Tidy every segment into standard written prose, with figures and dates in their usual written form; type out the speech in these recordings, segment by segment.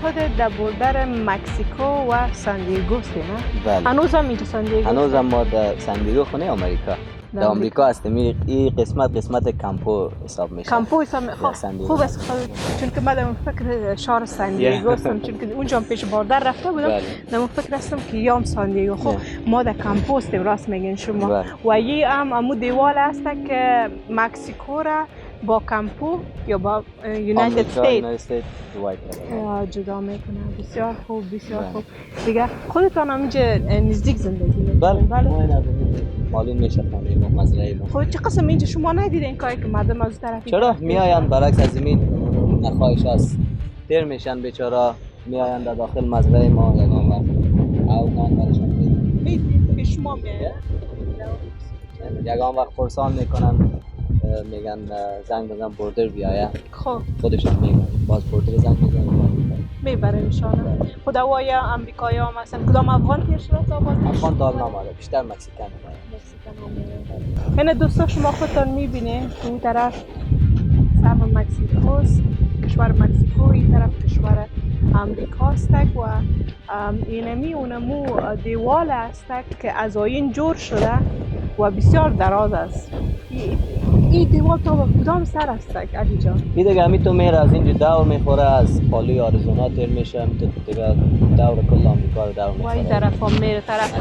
خود در بردر مکزیکو و ساندیگو هستی نه؟ بله. هنوز هم اینجا ساندیگو؟ هنوز هم ما در ساندیگو خونه آمریکا. در آمریکا هستیم. این قسمت کمپو حساب میشه. کمپو حساب میشه. خوب است چون که من در فکر شهر ساندیگو هستم چون که اونجا هم پیش بردر رفته بودم. در فکر هستم که یام ساندیگو. خب ما در کمپو هستیم راست میگین شما. و یه هم دیوال هست که مکزیکو را با کمپو یا با یونایتد استیت جدا میکنه. بسیار خوب بسیار خوب. دیگه خودتان هم اینجا نزدیک زندگی میکنید؟ بله ما این معلوم میشه خانه ما مزرعه ما. خب چه قسم اینجا شما ندیدین کاری که مردم از طرفی؟ چرا میاین برعکس از زمین نخواهش است تیر میشن بیچاره میاین در داخل مزرعه ما یگان وقت او نان برشان میدید به شما میاین یگان وقت پرسان میکنن میگن زنگ بزن بردر بیایه. خب خودشان میگن باز بردر زنگ میزنن میبره نشانه. خود هوای امریکایی ها مثلا کدام افغان تیر شده تا باز؟ افغان تا نامده بیشتر مکزیکن این دوستا شما خودتان میبینین که اون طرف سرف مکزیکوست، کشور مکزیکو، این طرف کشور امریکا است و اینمی اونمو دیوال است که از آیین جور شده و بسیار دراز است. این دیوال تا با کدام سر است علی جان؟ این دیگه همی تو میره از اینجا دور میخوره از پالوی آریزونا تیر میشه تو دیگه دور کل آمریکا رو دور میخوره. و این طرف هم میره طرف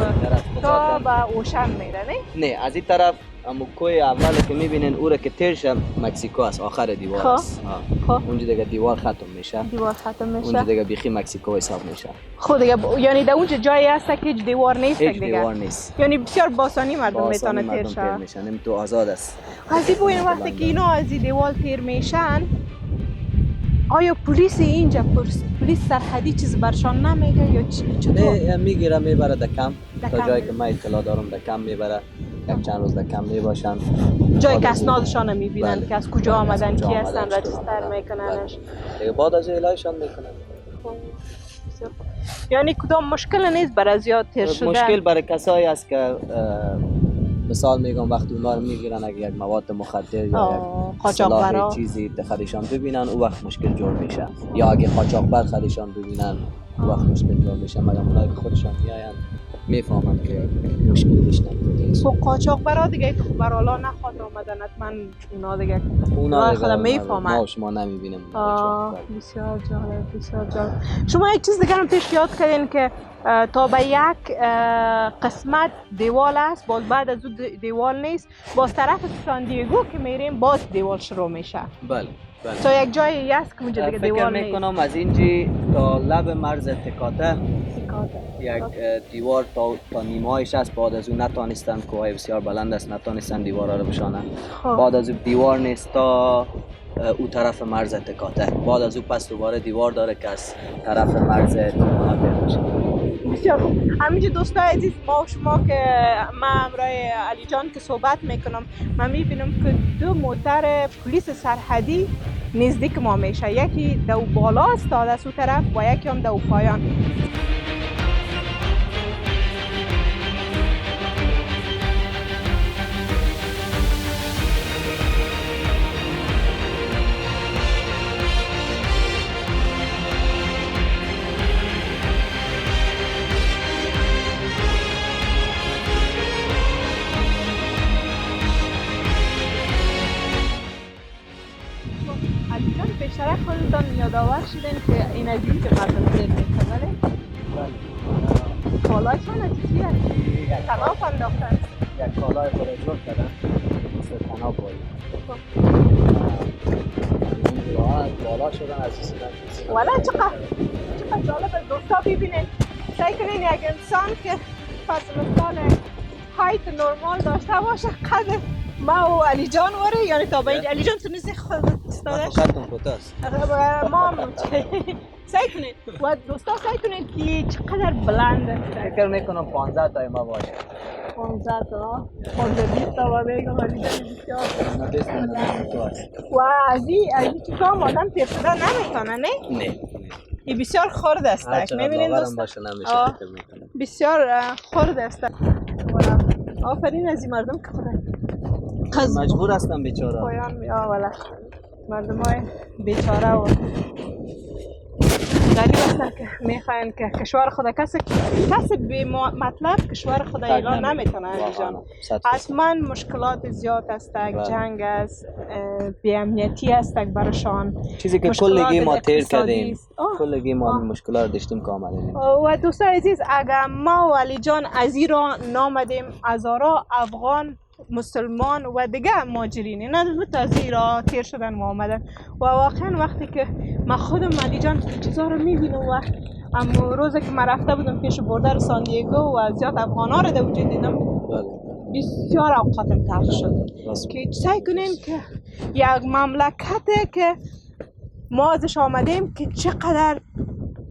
تا به اوشن میره نه؟ نه از این طرف اما کوی اولی که میبینین او را که تیرش مکزیکو است آخر دیوار است. اونجا دیگه دیوار ختم میشه. اونجا دیگه بیخی مکزیکو حساب میشه. خود دیگه یعنی در اونجا جایی هست که هیچ دیوار نیست دیگه. دیوار نیست. یعنی بسیار باسانی مردم میتونه تیر شه. این تو آزاد است. از این وقتی که اینا از این دیوار تیر میشن آیا پلیس اینجا پلیس سرحدی چیز برشان نمیگه یا چطور؟ نه میگیره میبره دکم تا جایی که من اطلاع دارم دکم میبره یک چند روز دکم میباشن جایی که اسنادشان میبینن که از کجا آمدن کی هستن رجیستر میکننش بعد از الهیشان میکنن. یعنی کدام مشکل نیست برای زیاد تیر شدن؟ مشکل برای کسایی است که مثال میگم وقتی اونا رو میگیرن اگه یک مواد مخدر یا یک سلاح چیزی خودشان ببینن او وقت مشکل جور میشه یا اگه قاچاقبر خودشان ببینن او وقت مشکل جور میشه مگر اونایی که خودشان میاین میفهمن که مشکلی داشتن. خب قاچاقبرا دیگه که برالا نخواد آمدن حتما اونا دیگه خود میفهمن ما شما نمیبینیم. بسیار جالب. شما یک چیز دیگه هم پیش یاد کردین که تا به یک قسمت دیوال است باز بعد از اون دیوال نیست باز طرف ساندیگو که میریم باز دیوال شروع میشه. بله تا یک جایی هست که اونجا دیگه دیوال نیست. فکر میکنم از اینجا تا لب مرز تکاته یک دیوار تا نیمایش است بعد از اون نتانستن کوه بسیار بلند است نتانستن دیوارا رو بشانن. بعد از اون دیوار نیست تا او طرف مرز تکاته بعد از اون پس دوباره دیوار داره که از طرف مرز تکاته میشه. بسیار خوب. همینجا دوستای عزیز ما و شما که من همراه علی جان که صحبت میکنم من میبینم که دو موتر پلیس سرحدی نزدیک ما میشه یکی دو بالا است تا از اون طرف و یکی هم دو پایان. بیشتر خودتان یادآور شدین که این از این که مردم تیر میکنه کالایشان از چی هست؟ تناب انداختن؟ یک کالای خود جور کردن مثل تناب باید بالا شدن از این سیدن والا چقدر جالب دوستا ببینین سعی کنین یک انسان که پس مثال هایت نرمال داشته باشه قدر ما و علی جان وره یعنی تا به علی جان تونستی خود استادش خودتون خودست ما هم سعی کنید و دوستا سعی کنید که چقدر بلنده فکر میکنم 15 تا ما باشه 15 تا 15 تا و میگم علی جان بسیار و از این چیزا آدم تیر شدن نمیتونه نه؟ این بسیار خرد است میبینید دوستا بسیار خرد است آفرین از این مردم که خدا مجبور هستم بیچاره پایان والا مردم های بیچاره و غریب هستن که میخواین که کشور خود کسی به مطلب کشور خود اعلان نمیتونه علی جان. حتما مشکلات زیاد است، جنگ است، بی‌امنیتی است برشان، چیزی که کلگی ما تیر کردیم، کلگی ما مشکلات داشتیم کاملا. و دوستان عزیز، اگر ما و علی جان از ایران نامدیم، هزارا افغان، مسلمان و دیگه مهاجرین نه از ایران تیر شدن و آمدن و واقعا وقتی که من خودم علی جان چیزا رو میبینم و اما روزی که من رفته بودم پیش بردر سان دیگو و زیاد افغان ها رو در وجود دیدم، بسیار اوقاتم تلخ شد که سعی کنین که یک مملکته که ما ازش آمدیم که چقدر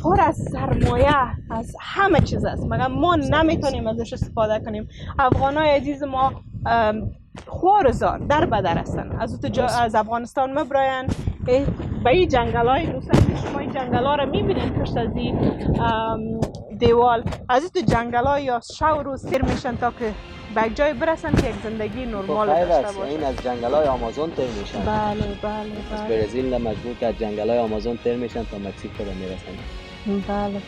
پر از سرمایه از همه چیز است، مگر ما نمیتونیم ازش استفاده کنیم. افغانای عزیز ما خوارزار در بدر هستن، از افغانستان مبراین به این جنگل های دوستان، شما این جنگل ها رو میبینید پشت از این دیوال، از این جنگل ها یا شب روز سیر میشن تا که به یک جای برسن که یک زندگی نرمال داشته باشن. این از جنگل های آمازون تیر میشن. بله. از برزیل مجبور که از جنگل های آمازون تیر میشن تا مکزیک رو میرسن. بله.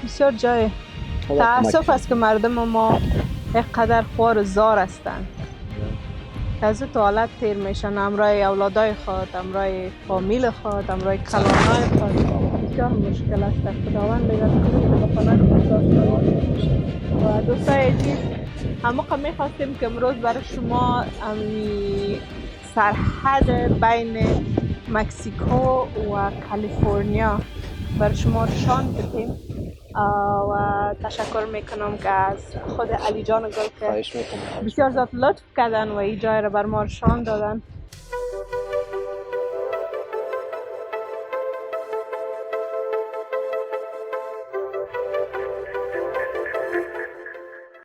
بسیار جای تاسف است که مردم ما اینقدر خوار و زار هستند. از اون حالت تیر میشن، همراه اولادای خود، همراه فامیل خود، همراه کلانای خود. بسیار مشکل است. خداوند بگرد کنید به خانه و دوستای عزیز، همه میخواستیم که امروز برای شما سرحد بین مکزیکو و کالیفرنیا برای شما نشان بدیم و تشکر میکنم که از خود علی جان گل که بسیار زیاد لطف کردن و این جای را بر ما نشان دادن.